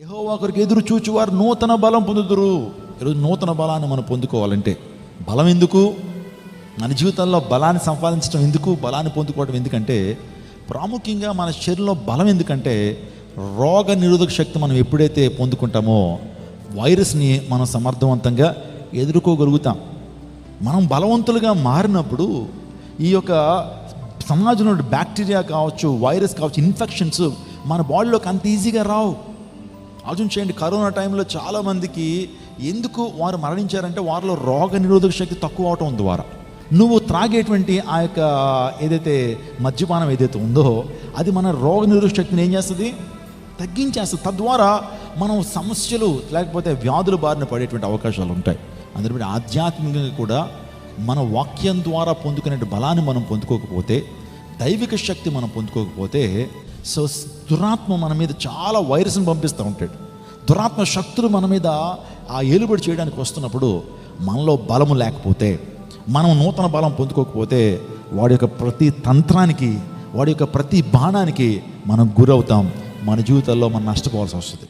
యెహోవా కొరకు ఎదురు చూచువారు నూతన బలం పొందుదురు. ఈరోజు నూతన బలాన్ని మనం పొందుకోవాలంటే బలం ఎందుకు? మన జీవితంలో బలాన్ని సంపాదించడం ఎందుకు? బలాన్ని పొందుకోవడం ఎందుకంటే ప్రాముఖ్యంగా మన శరీరంలో బలం ఎందుకంటే రోగ నిరోధక శక్తి మనం ఎప్పుడైతే పొందుకుంటామో వైరస్ని మనం సమర్థవంతంగా ఎదుర్కోగలుగుతాం. మనం బలవంతులుగా మారినప్పుడు ఈ యొక్క సమాజంలో బ్యాక్టీరియా కావచ్చు, వైరస్ కావచ్చు, ఇన్ఫెక్షన్స్ మన బాడీలోకి అంత ఈజీగా రావు. ఆలోచన చేయండి, కరోనా టైంలో చాలామందికి ఎందుకు వారు మరణించారంటే వారిలో రోగ నిరోధక శక్తి తక్కువ అవటం ద్వారా. నువ్వు త్రాగేటువంటి ఆ యొక్క ఏదైతే మద్యపానం ఏదైతే ఉందో అది మన రోగ నిరోధక శక్తిని ఏం చేస్తుంది? తగ్గించేస్తుంది. తద్వారా మనం సమస్యలు లేకపోతే వ్యాధుల బారిన పడేటువంటి అవకాశాలు ఉంటాయి. అందుకే ఆధ్యాత్మికంగా కూడా మన వాక్యం ద్వారా పొందుకునే బలాన్ని మనం పొందుకోకపోతే, దైవిక శక్తి మనం పొందుకోకపోతే, సో దురాత్మ మన మీద చాలా వైరస్ని పంపిస్తూ ఉంటాడు. దురాత్మ శక్తులు మన మీద ఆ ఏలుబడి చేయడానికి వస్తున్నప్పుడు మనలో బలము లేకపోతే, మనం నూతన బలం పొందుకోకపోతే వాడి యొక్క ప్రతి తంత్రానికి, వాడి యొక్క ప్రతి బాణానికి మనం గురవుతాం. మన జీవితాల్లో మనం నష్టపోవాల్సి వస్తుంది.